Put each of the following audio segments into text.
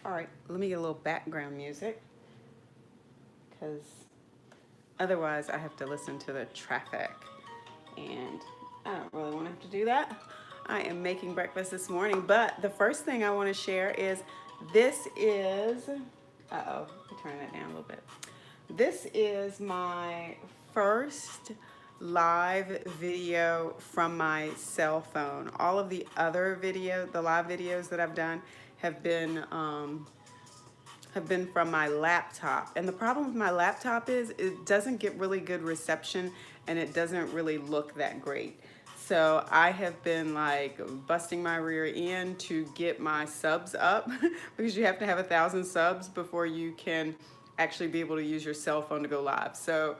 All right, let me get a little background music because otherwise I have to listen to the traffic and I don't really want to have to do that. I am making breakfast this morning, but the first thing I want to share is this is, let me turn that down a little bit. This is my first live video from my cell phone. All of the other the live videos that I've done have been from my laptop. And the problem with my laptop is it doesn't get really good reception and it doesn't really look that great. So I have been like busting my rear end to get my subs up because you have to have 1,000 subs before you can actually be able to use your cell phone to go live. So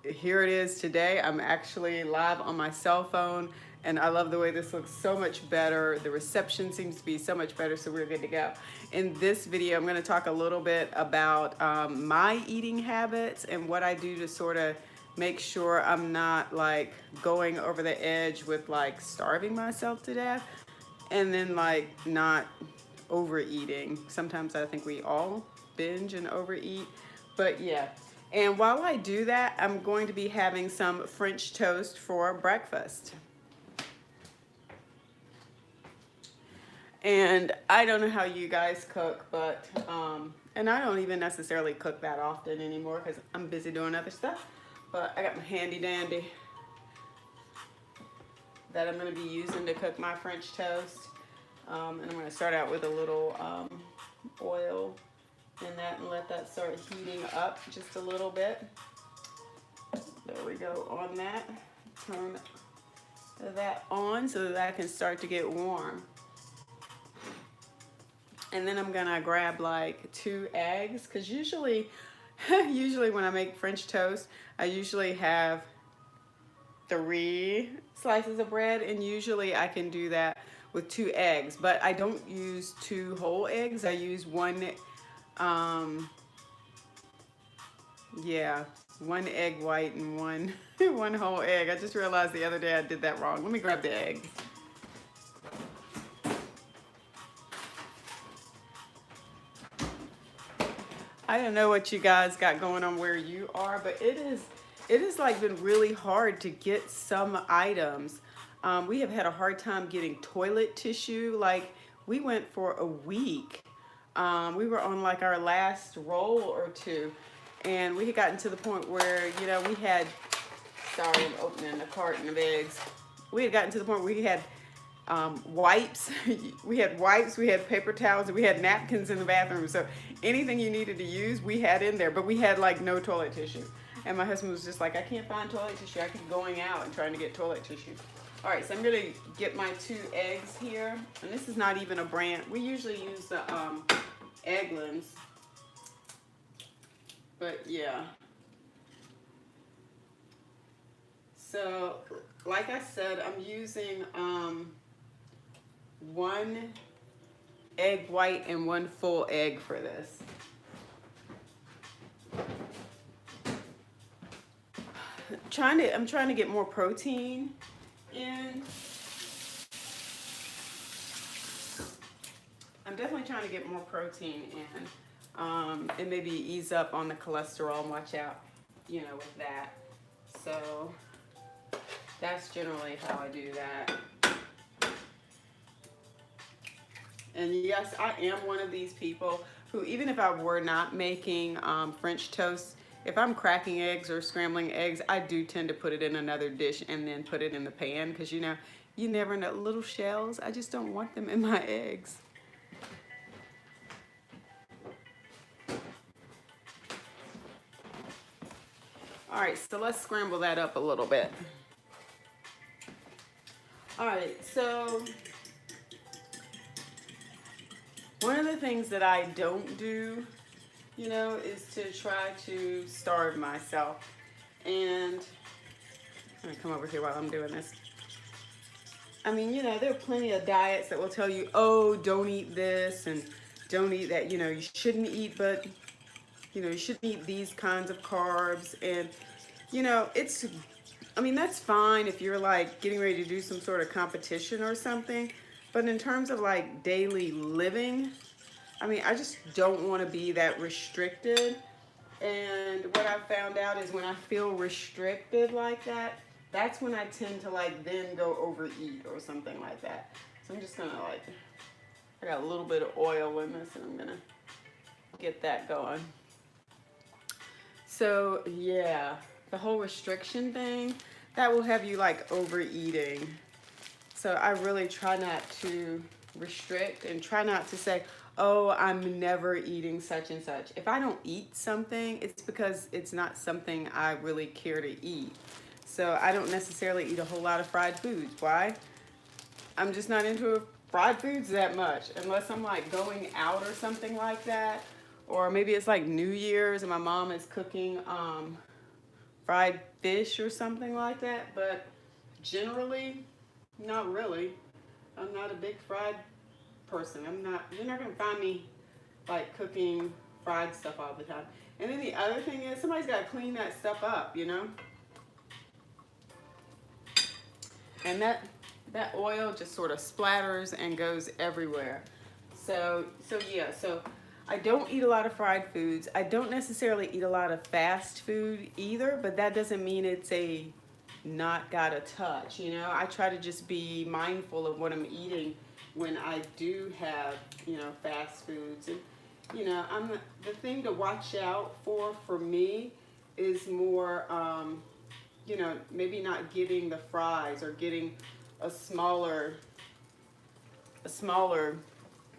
here it is today. I'm actually live on my cell phone and I love the way this looks so much better. The reception seems to be so much better, so we're good to go. In this video, I'm going to talk a little bit about my eating habits and what I do to sort of make sure I'm not like going over the edge with like starving myself to death and then like not overeating. Sometimes I think we all binge and overeat, but yeah. And while I do that, I'm going to be having some French toast for breakfast. And I don't know how you guys cook, but, and I don't even necessarily cook that often anymore because I'm busy doing other stuff. But I got my handy dandy that I'm going to be using to cook my French toast. And I'm going to start out with a little oil in that and let that start heating up just a little bit. There we go on that. Turn that on so that I can start to get warm. And then I'm gonna grab like 2 eggs because usually when I make French toast, I usually have 3 slices of bread, and usually I can do that with 2 eggs, but I don't use 2 whole eggs. I use 1 egg white and 1 whole egg. I just realized the other day I did that wrong. Let me grab the eggs. I don't know what you guys got going on where you are, but it is like been really hard to get some items. We have had a hard time getting toilet tissue. Like we went for a week. We were on like our last roll or 2, and we had gotten to the point where, you know, we had, sorry, I'm opening a carton of eggs. We had gotten to the point where we had wipes. We had wipes, we had paper towels, and we had napkins in the bathroom. So anything you needed to use, we had in there, but we had like no toilet tissue. And my husband was just like, I can't find toilet tissue. I keep going out and trying to get toilet tissue. All right, so I'm gonna get my 2 eggs here. And this is not even a brand. We usually use the Egglins. But yeah. So like I said, I'm using 1 egg white and 1 full egg for this. I'm trying to get more protein in. I'm definitely trying to get more protein in. And maybe ease up on the cholesterol and watch out, you know, with that. So that's generally how I do that. And yes, I am one of these people who, even if I were not making French toast, if I'm cracking eggs or scrambling eggs, I do tend to put it in another dish and then put it in the pan because, you know, you never know. Little shells, I just don't want them in my eggs. All right, so let's scramble that up a little bit. All right, so one of the things that I don't do, you know, is to try to starve myself. And I'm gonna come over here while I'm doing this. I mean, you know, there are plenty of diets that will tell you, oh, don't eat this and don't eat that. You know, you shouldn't eat, but, you know, you shouldn't eat these kinds of carbs. And, you know, I mean, that's fine if you're like getting ready to do some sort of competition or something. But in terms of like daily living, I mean, I just don't want to be that restricted. And what I found out is when I feel restricted like that, that's when I tend to like then go overeat or something like that. So I'm just gonna like, I got a little bit of oil in this and I'm gonna get that going. So yeah, the whole restriction thing, that will have you like overeating. So I really try not to restrict and try not to say, oh, I'm never eating such and such. If I don't eat something, it's because it's not something I really care to eat. So I don't necessarily eat a whole lot of fried foods. Why? I'm just not into fried foods that much unless I'm like going out or something like that. Or maybe it's like New Year's and my mom is cooking fried fish or something like that. But generally, not really. I'm not a big fried person. You're not gonna find me like cooking fried stuff all the time. And then the other thing is somebody's gotta clean that stuff up, you know? And that oil just sort of splatters and goes everywhere. So I don't eat a lot of fried foods. I don't necessarily eat a lot of fast food either, but that doesn't mean it's a not gotta touch, you know? I try to just be mindful of what I'm eating when I do have, you know, fast foods. And, you know, the thing to watch out for me is more, you know, maybe not getting the fries or getting a smaller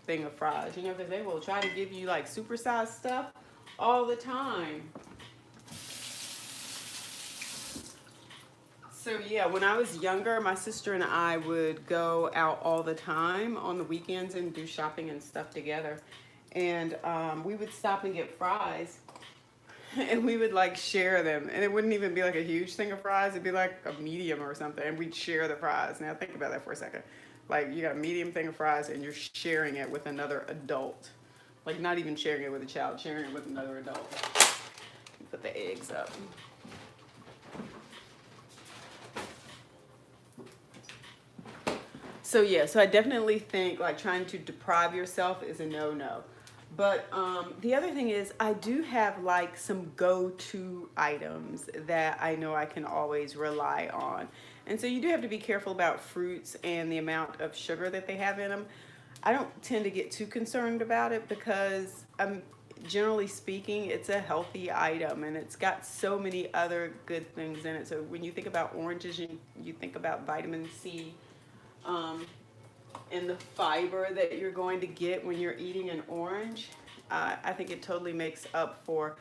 thing of fries, you know, because they will try to give you like supersized stuff all the time. So yeah, when I was younger, my sister and I would go out all the time on the weekends and do shopping and stuff together. And we would stop and get fries and we would like share them. And it wouldn't even be like a huge thing of fries. It'd be like a medium or something. And we'd share the fries. Now think about that for a second. Like you got a medium thing of fries and you're sharing it with another adult. Like not even sharing it with a child, sharing it with another adult. Put the eggs up. So yeah, so I definitely think like trying to deprive yourself is a no-no. But the other thing is I do have like some go-to items that I know I can always rely on. And so you do have to be careful about fruits and the amount of sugar that they have in them. I don't tend to get too concerned about it because generally speaking, it's a healthy item and it's got so many other good things in it. So when you think about oranges, you think about vitamin C, and the fiber that you're going to get when you're eating an orange. I think it totally makes up for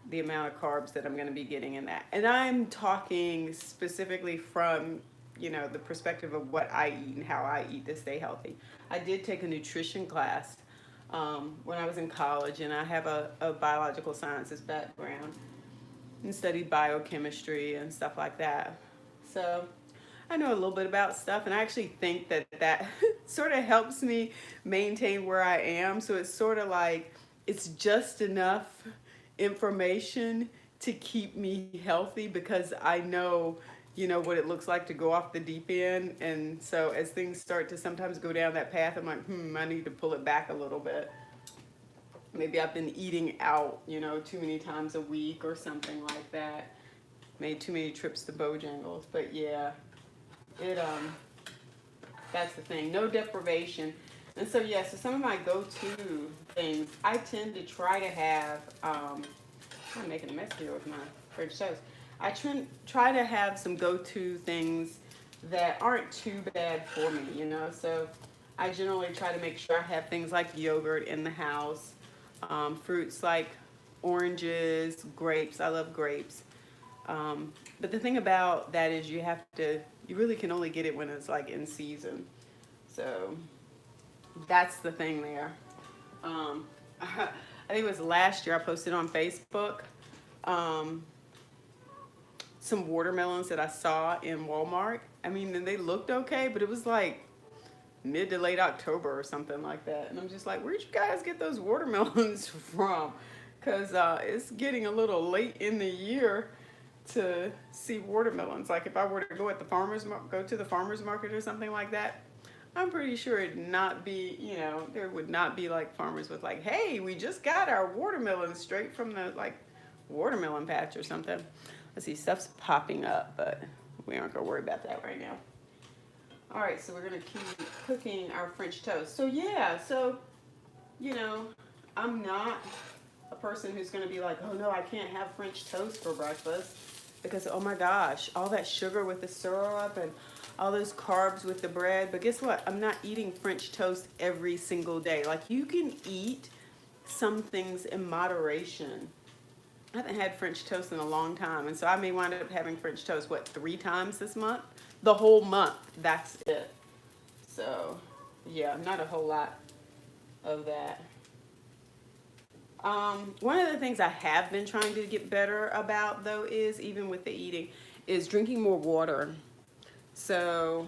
the amount of carbs that I'm going to be getting in that. And I'm talking specifically from, you know, the perspective of what I eat and how I eat to stay healthy. I did take a nutrition class when I was in college, and I have a biological sciences background and studied biochemistry and stuff like that. So I know a little bit about stuff, and I actually think that sort of helps me maintain where I am. So it's sort of like it's just enough information to keep me healthy because I know, you know, what it looks like to go off the deep end. And so as things start to sometimes go down that path, I'm like, I need to pull it back a little bit. Maybe I've been eating out, you know, too many times a week or something like that. Made too many trips to Bojangles, but yeah. That's the thing, no deprivation. And so yeah, so some of my go-to things, I tend to try to have, I'm making a mess here with my French toast. I try to have some go-to things that aren't too bad for me, you know. So I generally try to make sure I have things like yogurt in the house, fruits like oranges, grapes. I love grapes. But the thing about that is you really can only get it when it's like in season. So that's the thing there. I think it was last year I posted on Facebook some watermelons that I saw in Walmart. I mean, they looked okay, but it was like mid to late October or something like that. And I'm just like, where'd you guys get those watermelons from? Because it's getting a little late in the year to see watermelons. Like if I were to go to the farmer's market or something like that, I'm pretty sure it'd not be, you know, there would not be like farmers with like, hey, we just got our watermelon straight from the like watermelon patch or something. Let's see, stuff's popping up, but we aren't gonna worry about that right now. All right, so we're gonna keep cooking our French toast. So yeah, so, you know, I'm not a person who's gonna be like, oh no, I can't have French toast for breakfast because oh my gosh, all that sugar with the syrup and all those carbs with the bread. But guess what? I'm not eating French toast every single day. Like you can eat some things in moderation. I haven't had French toast in a long time, and so I may wind up having French toast, what, 3 times this month? The whole month, that's it. So, yeah, not a whole lot of that. One of the things I have been trying to get better about, though, is even with the eating, is drinking more water. So,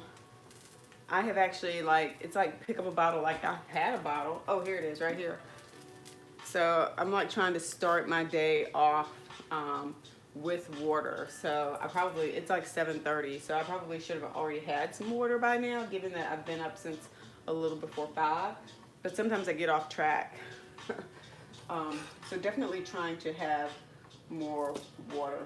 I have actually, like, it's like pick up a bottle, like I had a bottle. Oh, here it is, right here. So I'm like trying to start my day off with water. So I probably, it's like 7:30, so I probably should have already had some water by now, given that I've been up since a little before 5. But sometimes I get off track. So definitely trying to have more water.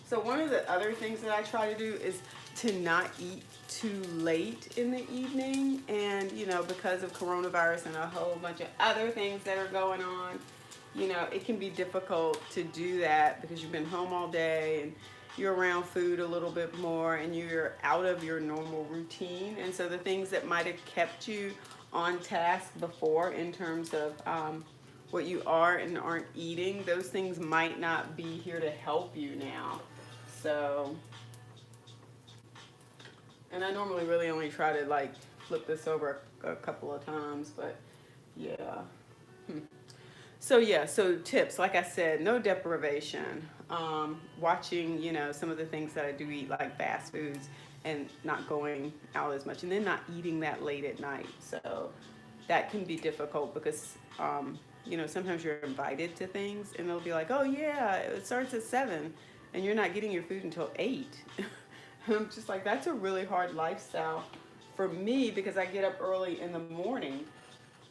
So one of the other things that I try to do is to not eat too late in the evening. And, you know, because of coronavirus and a whole bunch of other things that are going on, you know, it can be difficult to do that because you've been home all day and you're around food a little bit more and you're out of your normal routine. And so the things that might have kept you on task before in terms of what you are and aren't eating, those things might not be here to help you now. So, and I normally really only try to like flip this over a couple of times, but yeah. So yeah, so tips, like I said, no deprivation. Watching, you know, some of the things that I do eat, like fast foods, and not going out as much, and then not eating that late at night. So that can be difficult because, you know, sometimes you're invited to things, and they'll be like, oh yeah, it starts at 7, and you're not getting your food until 8. And I'm just like, that's a really hard lifestyle for me because I get up early in the morning.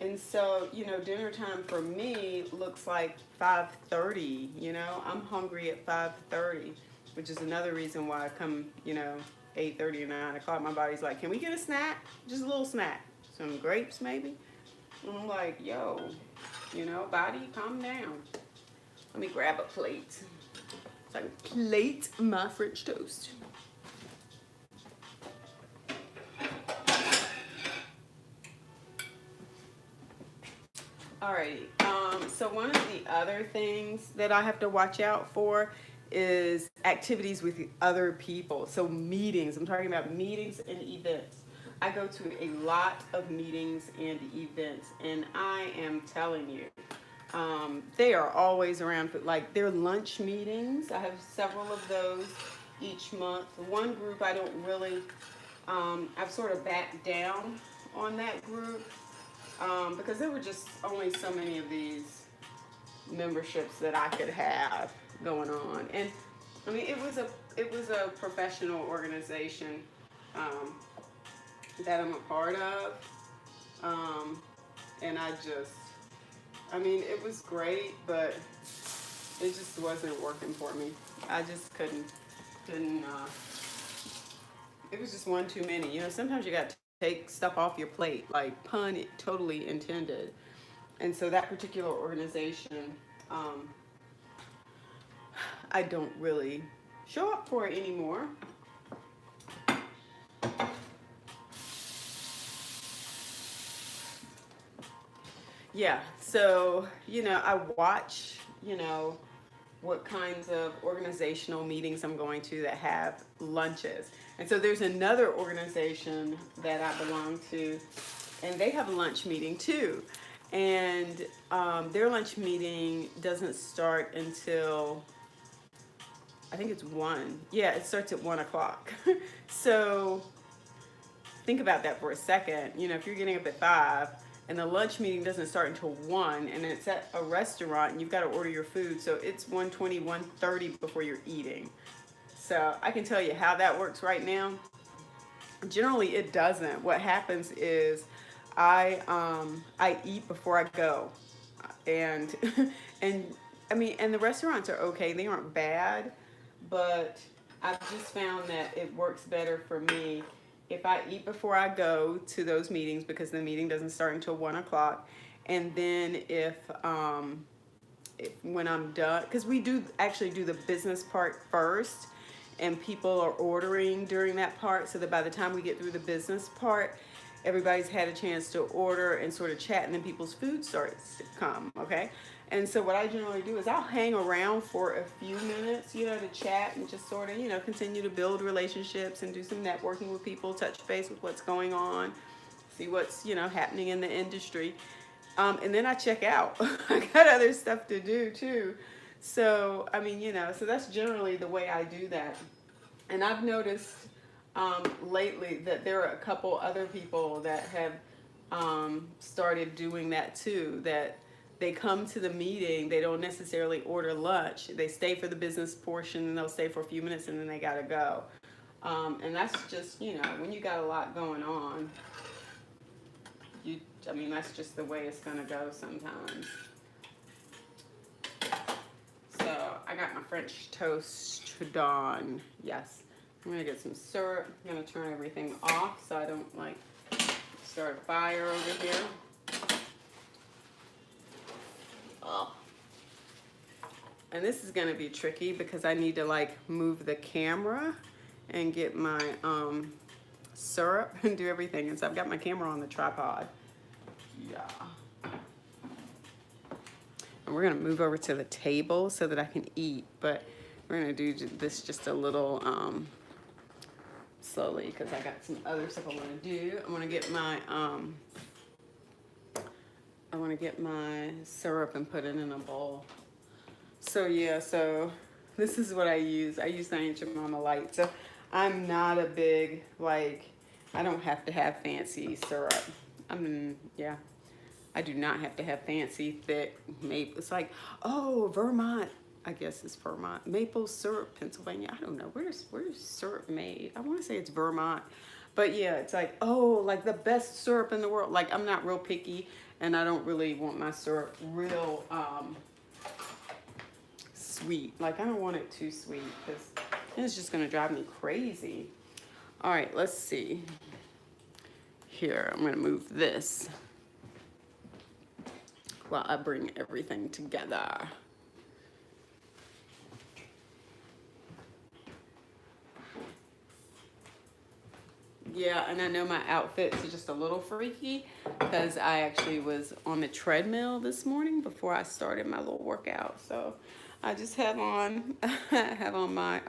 And so, you know, dinner time for me looks like 5:30, you know. I'm hungry at 5:30, which is another reason why I come, you know, 8:30 and 9 o'clock. My body's like, can we get a snack? Just a little snack. Some grapes maybe? And I'm like, yo, you know, body, calm down. Let me grab a plate so I can plate my French toast. Alrighty, so one of the other things that I have to watch out for is activities with other people. So meetings, I'm talking about meetings and events. I go to a lot of meetings and events, and I am telling you, they are always around, like their lunch meetings. I have several of those each month. One group I don't really, I've sort of backed down on that group because there were just only so many of these memberships that I could have going on. And I mean, it was a professional organization that I'm a part of, and I mean, it was great, but it just wasn't working for me. I just couldn't. It was just one too many. You know, sometimes you got to take stuff off your plate, like pun it totally intended. And so that particular organization, I don't really show up for it anymore. Yeah, so, you know, I watch, you know, what kinds of organizational meetings I'm going to that have lunches. And so there's another organization that I belong to, and they have a lunch meeting too. And their lunch meeting doesn't start until, I think it's 1. Yeah, it starts at 1 o'clock. So think about that for a second. You know, if you're getting up at 5 and the lunch meeting doesn't start until 1 and it's at a restaurant and you've got to order your food, so it's 1:20, 1:30 before you're eating. So I can tell you how that works right now. Generally, it doesn't. What happens is I eat before I go, and and I mean, and the restaurants are okay. They aren't bad, but I've just found that it works better for me if I eat before I go to those meetings, because the meeting doesn't start until 1 o'clock, and then when I'm done, because we do actually do the business part first, and people are ordering during that part, so that by the time we get through the business part, everybody's had a chance to order and sort of chat, and then people's food starts to come, okay? And so what I generally do is I'll hang around for a few minutes, to chat and just sort of, continue to build relationships and do some networking with people, touch base with what's going on, see what's, happening in the industry. And then I check out. I got other stuff to do too. So, I mean, so that's generally the way I do that. And I've noticed lately that there are a couple other people that have started doing that too, that they come to the meeting, they don't necessarily order lunch. They stay for the business portion, and they'll stay for a few minutes, and then they gotta go. And that's just, when you got a lot going on, that's just the way it's gonna go sometimes. So I got my French toast done. Yes, I'm gonna get some syrup. I'm gonna turn everything off so I don't start a fire over here. Oh. And this is gonna be tricky because I need to move the camera and get my syrup and do everything. And so I've got my camera on the tripod. Yeah. And we're gonna move over to the table so that I can eat, but we're gonna do this just a little slowly because I got some other stuff I wanna do. I wanna get my syrup and put it in a bowl. So yeah, so this is what I use. I use the Ancient Mama Light. So I'm not a big, I don't have to have fancy syrup. Yeah. I do not have to have fancy, thick maple. It's Vermont. I guess it's Vermont. Maple syrup, Pennsylvania. I don't know. Where's syrup made? I want to say it's Vermont. But yeah, it's the best syrup in the world. I'm not real picky, and I don't really want my syrup real sweet. I don't want it too sweet because it's just going to drive me crazy. All right, let's see. Here, I'm going to move this while I bring everything together. Yeah, and I know my outfits are just a little freaky because I actually was on the treadmill this morning before I started my little workout. So I just have on my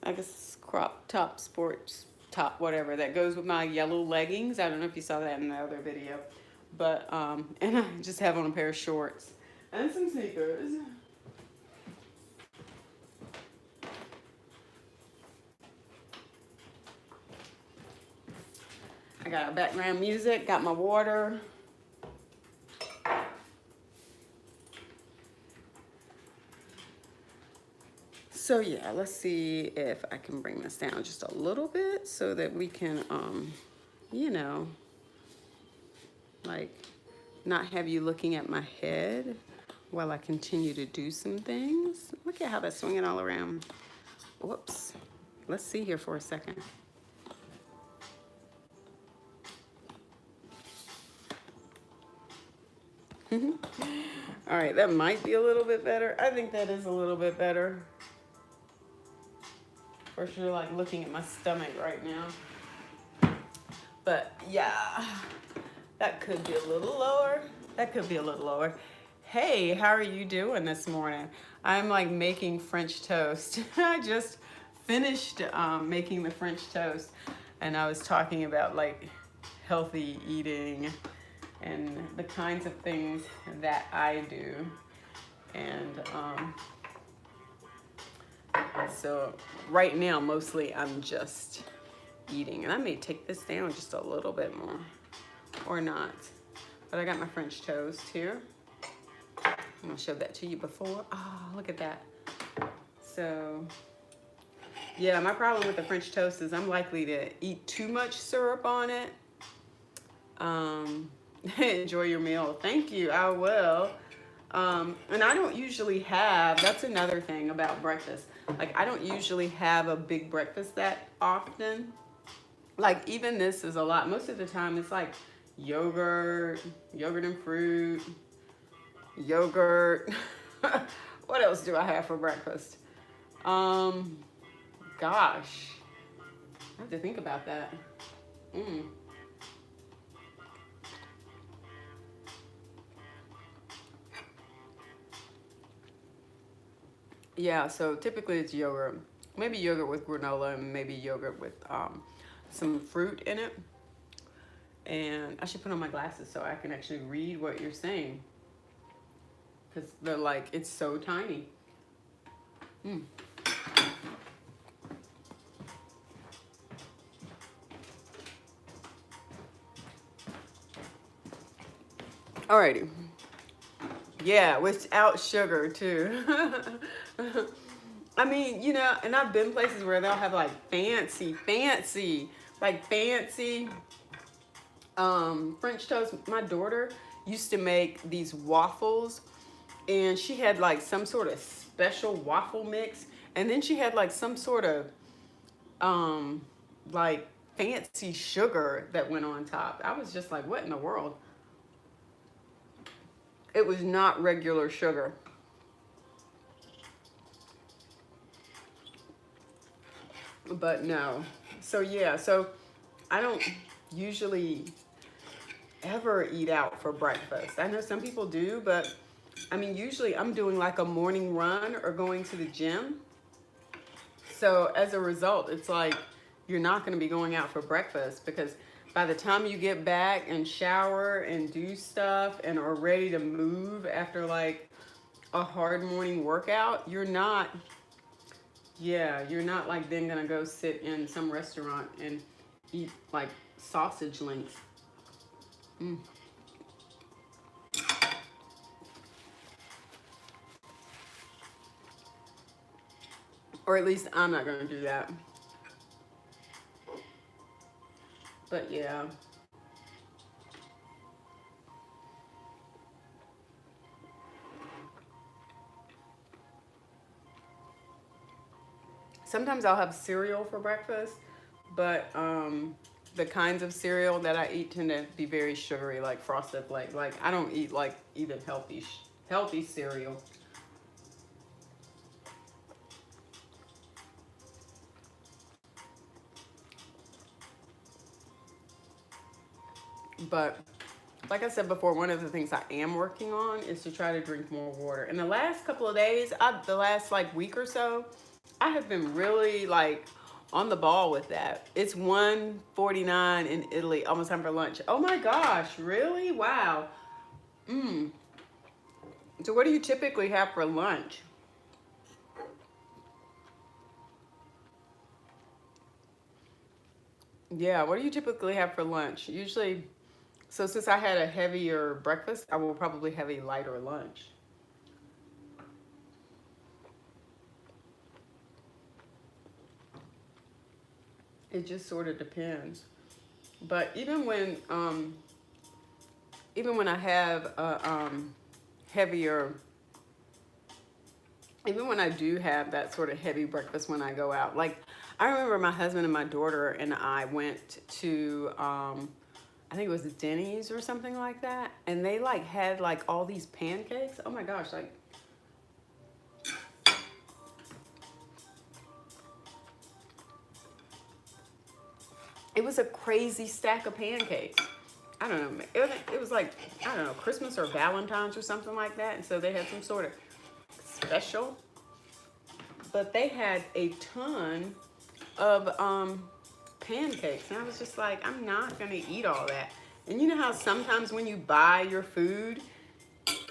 I guess crop top, sports top, whatever, that goes with my yellow leggings. I don't know if you saw that in the other video. But, and I just have on a pair of shorts and some sneakers. I got background music, got my water. So yeah, let's see if I can bring this down just a little bit so that we can, not have you looking at my head while I continue to do some things. Look at how that's swinging all around. Whoops. Let's see here for a second. All right, that might be a little bit better. I think that is a little bit better. For sure, looking at my stomach right now. But yeah. That could be a little lower. That could be a little lower. Hey, how are you doing this morning? I'm making French toast. I just finished making the French toast, and I was talking about healthy eating and the kinds of things that I do. And so right now, mostly I'm just eating. And I may take this down just a little bit more. Or not. But I got my French toast here. I'm gonna show that to you before. Oh, look at that. So Yeah, my problem with the French toast is I'm likely to eat too much syrup on it. Um, enjoy your meal. Thank you. I will. And I don't usually have, that's another thing about breakfast. Like, I don't usually have a big breakfast that often. Like, even this is a lot. Most of the time, it's like yogurt and fruit, yogurt. What else do I have for breakfast? Um, Gosh, I have to think about that. Mm. Yeah, so typically it's yogurt. Maybe yogurt with granola and maybe yogurt with some fruit in it. And I should put on my glasses so I can actually read what you're saying. Because they're like, it's so tiny. Mm. Alrighty. Yeah, without sugar too. I mean, you know, and I've been places where they'll have like fancy French toast. My daughter used to make these waffles, and she had like some sort of special waffle mix, and then she had like some sort of um like fancy sugar that went on top. I was just like, what in the world? It was not regular sugar. But no. So yeah, so I don't usually ever eat out for breakfast. I know some people do, but I mean, usually I'm doing like a morning run or going to the gym. So as a result, it's like you're not going to be going out for breakfast because by the time you get back and shower and do stuff and are ready to move after like a hard morning workout, you're not like then going to go sit in some restaurant and eat like sausage links. Mm. Or at least I'm not going to do that. But yeah. Sometimes I'll have cereal for breakfast, but the kinds of cereal that I eat tend to be very sugary, like Frosted Flakes. Like I don't eat like even healthy cereal. But like I said before, one of the things I am working on is to try to drink more water. In the last couple of days, the last like week or so, I have been really like on the ball with that. It's 1:49 in Italy, almost time for lunch. Oh my gosh, really? Wow. Mm. So what do you typically have for lunch? Yeah, what do you typically have for lunch? Usually, so since I had a heavier breakfast, I will probably have a lighter lunch. It just sort of depends. But even when I have a heavier, even when I do have that sort of heavy breakfast when I go out, like I remember my husband and my daughter and I went to I think it was Denny's or something like that, and they like had like all these pancakes. Oh my gosh, like it was a crazy stack of pancakes. I don't know. It was like, I don't know, Christmas or Valentine's or something like that. And so they had some sort of special. But they had a ton of pancakes. And I was just like, I'm not going to eat all that. And you know how sometimes when you buy your food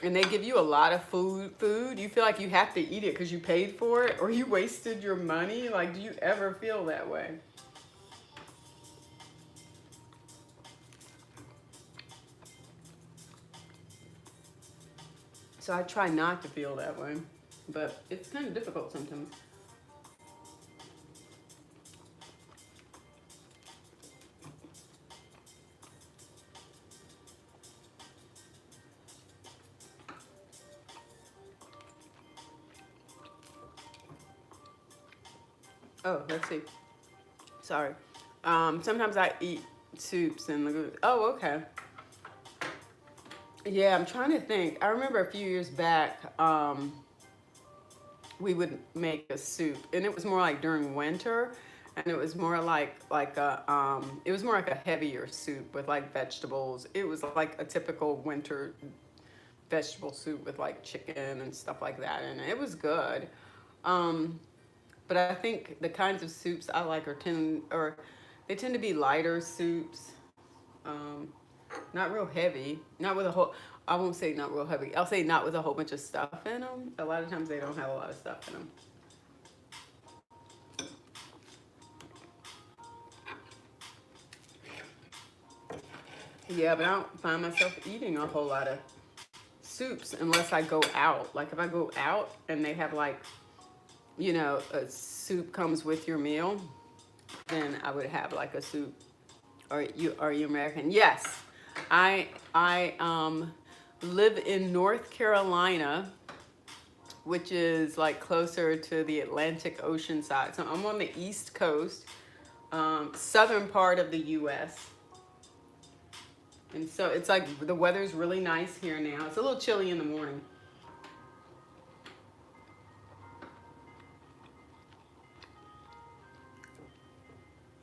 and they give you a lot of food, you feel like you have to eat it because you paid for it or you wasted your money? Like, do you ever feel that way? So I try not to feel that way, but it's kind of difficult sometimes. Oh, let's see. Sorry. Sometimes I eat soups and lagoons. Oh, okay. Yeah, I'm trying to think. I remember a few years back, we would make a soup, and it was more like during winter, and it was more like a it was more like a heavier soup with like vegetables. It was like a typical winter vegetable soup with like chicken and stuff like that, and it was good. Um, but I think the kinds of soups I like they tend to be lighter soups. Um, Not real heavy. Not with a whole. I won't say not real heavy. I'll say not with a whole bunch of stuff in them. A lot of times they don't have a lot of stuff in them. Yeah, but I don't find myself eating a whole lot of soups unless I go out. Like if I go out and they have like, a soup comes with your meal, then I would have like a soup. Are you American? Yes. I live in North Carolina, which is like closer to the Atlantic Ocean side. So I'm on the East Coast, southern part of the U.S. And so it's like the weather's really nice here now. It's a little chilly in the morning.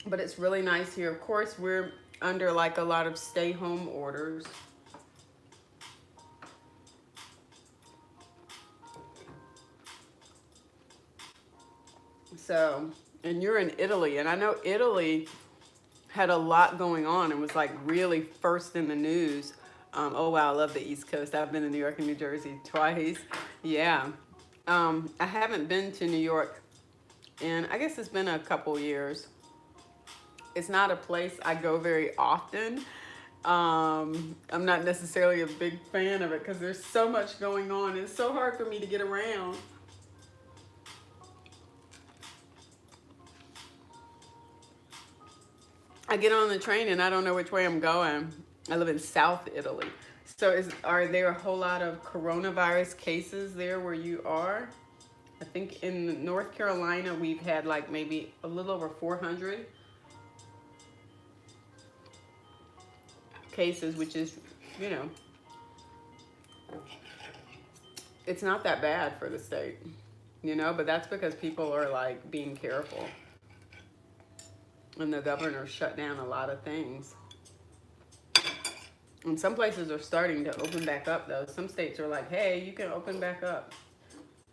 But it's really nice here. Of course, we're under like a lot of stay home orders. So, and you're in Italy, and I know Italy had a lot going on and was like really first in the news. Oh wow, I love the East Coast. I've been to New York and New Jersey twice. Yeah. I haven't been to New York, and I guess it's been a couple years. It's not a place I go very often. I'm not necessarily a big fan of it because there's so much going on. It's so hard for me to get around. I get on the train and I don't know which way I'm going. I live in South Italy. So are there a whole lot of coronavirus cases there where you are? I think in North Carolina we've had like maybe a little over 400 cases, which is, you know, it's not that bad for the state, but that's because people are like being careful. And the governor shut down a lot of things. And some places are starting to open back up, though. Some states are like, hey, you can open back up.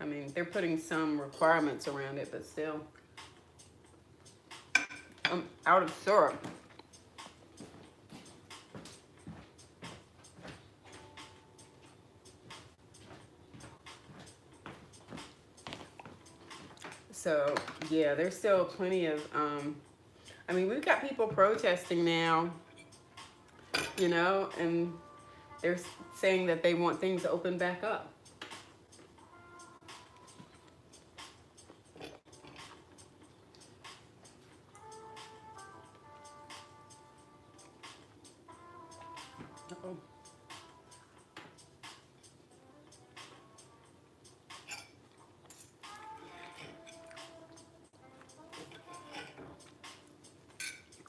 I mean, they're putting some requirements around it, but still. I'm out of syrup. So, yeah, there's still plenty of, I mean, we've got people protesting now, and they're saying that they want things to open back up. Uh-oh.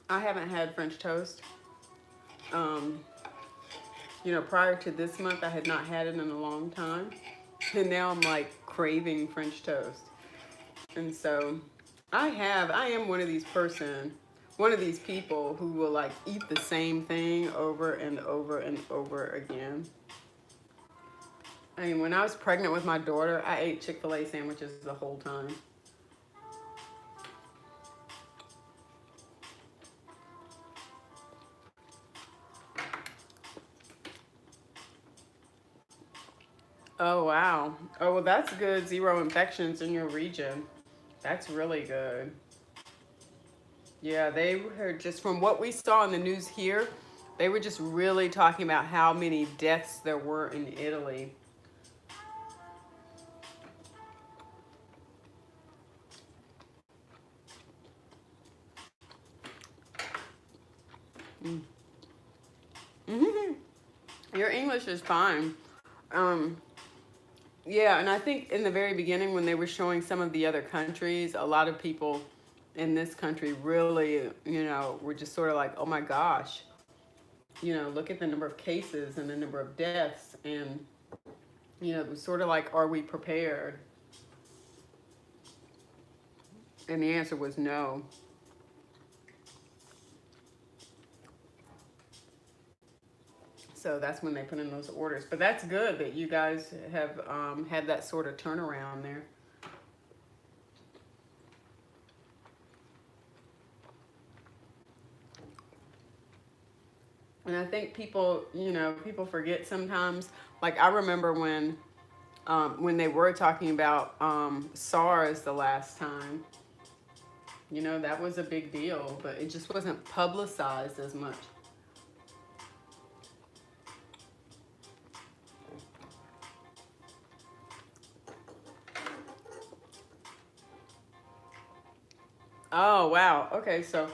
I haven't had French toast. Um, prior to this month, I had not had it in a long time. And now I'm like craving French toast. And so I am one of these people who will like eat the same thing over and over and over again. I mean, when I was pregnant with my daughter, I ate Chick-fil-A sandwiches the whole time. Oh, wow. Oh, well, that's good. 0 infections in your region. That's really good. Yeah, they were just from what we saw in the news here, they were just really talking about how many deaths there were in Italy. Mm. Hmm. Your English is fine. Um, yeah, and I think in the very beginning when they were showing some of the other countries, a lot of people in this country really, we're just sort of like, oh my gosh, look at the number of cases and the number of deaths. And, it was sort of like, are we prepared? And the answer was no. So that's when they put in those orders. But that's good that you guys have had that sort of turnaround there. And I think people, people forget sometimes. Like I remember when they were talking about SARS the last time, that was a big deal, but it just wasn't publicized as much. Oh, wow. Okay, so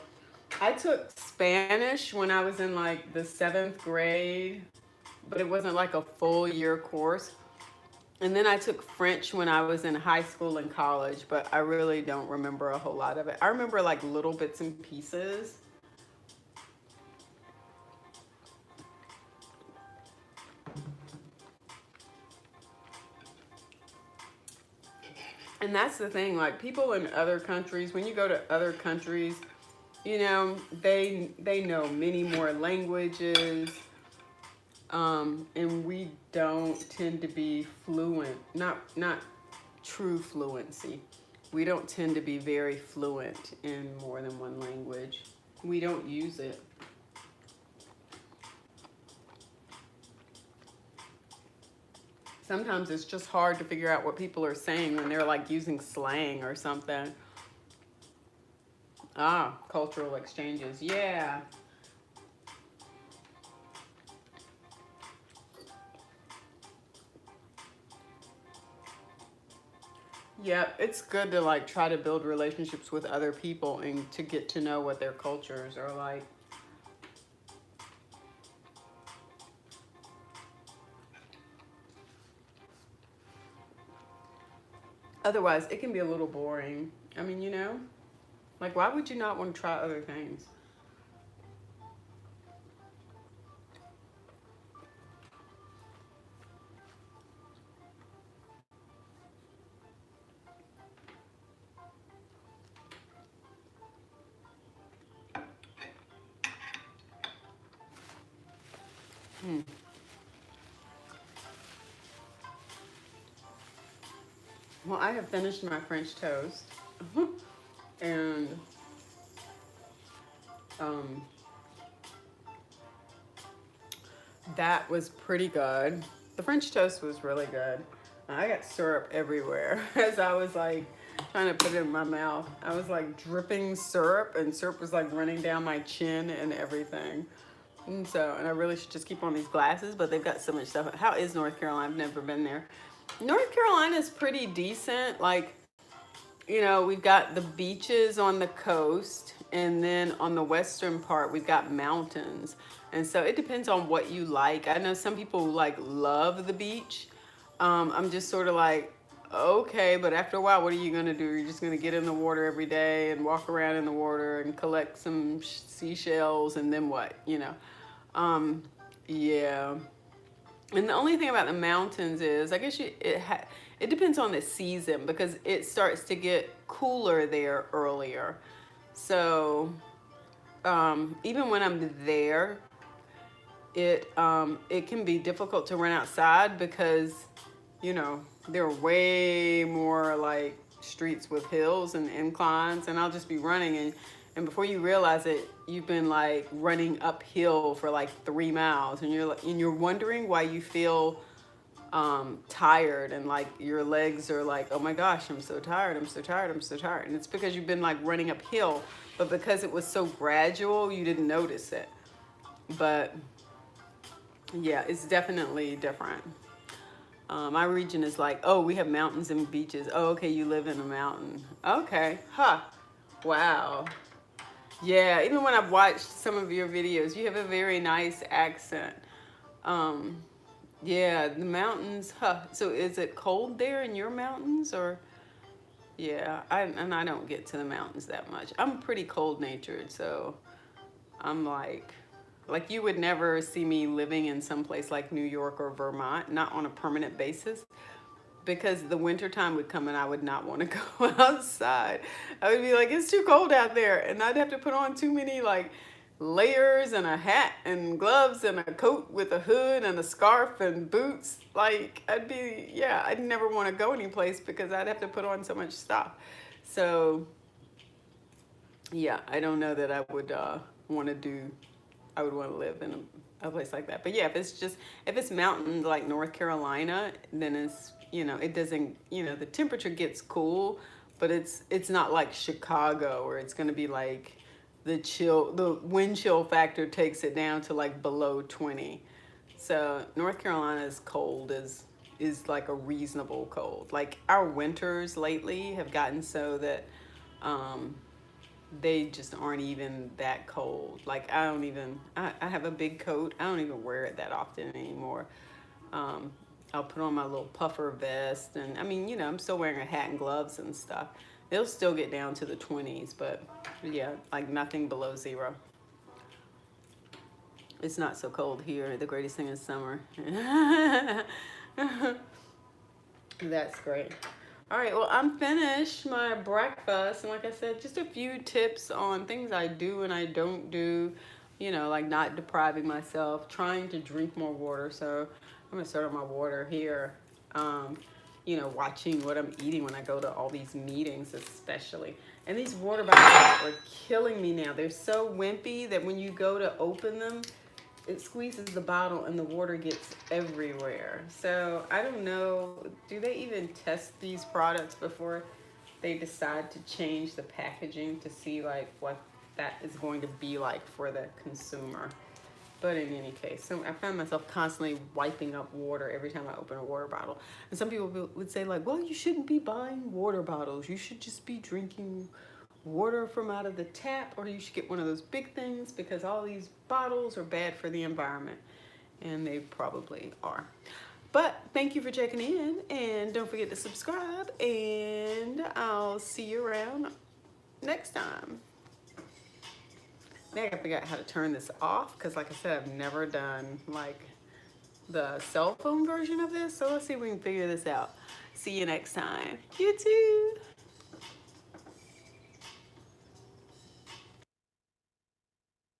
I took Spanish when I was in like the 7th grade, but it wasn't like a full year course. And then I took French when I was in high school and college, but I really don't remember a whole lot of it. I remember like little bits and pieces. And that's the thing, like people in other countries, when you go to other countries, they know many more languages. And we don't tend to be fluent, not true fluency. We don't tend to be very fluent in more than one language. We don't use it. Sometimes it's just hard to figure out what people are saying when they're like using slang or something. Ah, cultural exchanges. Yeah. Yeah, it's good to like try to build relationships with other people and to get to know what their cultures are like. Otherwise, it can be a little boring. I mean, like why would you not want to try other things? Hmm. Well, I have finished my French toast. And um, that was pretty good. The French toast was really good. I got syrup everywhere as I was like trying to put it in my mouth. I was like dripping syrup, and syrup was like running down my chin and everything. And I really should just keep on these glasses, but they've got so much stuff. How is North Carolina? I've never been there. North Carolina is pretty decent. Like, we've got the beaches on the coast, and then on the western part, we've got mountains. And so it depends on what you like. I know some people like love the beach. I'm just sort of like, okay, but after a while, what are you gonna do? You're just gonna get in the water every day and walk around in the water and collect some seashells, and then what? Um, yeah. And the only thing about the mountains is, I guess it depends on the season because it starts to get cooler there earlier. So even when I'm there, it can be difficult to run outside because there are way more like streets with hills and inclines, and I'll just be running, and before you realize it, you've been like running uphill for like 3 miles, and you're wondering why you feel tired, and like your legs are like, oh my gosh, I'm so tired, I'm so tired, I'm so tired. And it's because you've been like running uphill, but because it was so gradual, you didn't notice it. But yeah, it's definitely different. My region is like, oh, we have mountains and beaches. Oh, okay, you live in a mountain. Okay, huh, wow. Yeah, even when I've watched some of your videos, you have a very nice accent. Um, yeah, the mountains, huh. So is it cold there in your mountains, or? Yeah, and I don't get to the mountains that much. I'm pretty cold natured, so I'm like you would never see me living in some place like New York or Vermont, not on a permanent basis, because the winter time would come and I would not want to go outside. I would be like, it's too cold out there, and I'd have to put on too many like layers and a hat and gloves and a coat with a hood and a scarf and boots. Like I'd never want to go anyplace because I'd have to put on so much stuff. So yeah, I don't know that I would want to do. I would want to live in a place like that. But yeah, if it's mountains like North Carolina, then it's it doesn't the temperature gets cool, but it's not like Chicago where it's going to be like the wind chill factor takes it down to like below 20. So North Carolina's cold is like a reasonable cold. Like our winters lately have gotten so that um, they just aren't even that cold. Like I have a big coat. I don't even wear it that often anymore. Um, I'll put on my little puffer vest, and I mean, I'm still wearing a hat and gloves and stuff. It'll still get down to the 20s, but yeah, like nothing below zero. It's not so cold here. The greatest thing is summer. That's great. All right, well, I'm finished my breakfast. And like I said, just a few tips on things I do and I don't do, like not depriving myself, trying to drink more water. So I'm going to start on my water here. Um, watching what I'm eating when I go to all these meetings, especially. And these water bottles are killing me now. They're so wimpy that when you go to open them, it squeezes the bottle and the water gets everywhere. So I don't know, do they even test these products before they decide to change the packaging to see like what that is going to be like for the consumer? But in any case, so I found myself constantly wiping up water every time I open a water bottle. And some people would say like, well, you shouldn't be buying water bottles. You should just be drinking water from out of the tap, or you should get one of those big things because all these bottles are bad for the environment. And they probably are. But thank you for checking in, and don't forget to subscribe, and I'll see you around next time. Now I gotta figure out how to turn this off because like I said, I've never done like the cell phone version of this. So let's see if we can figure this out. See you next time. You too.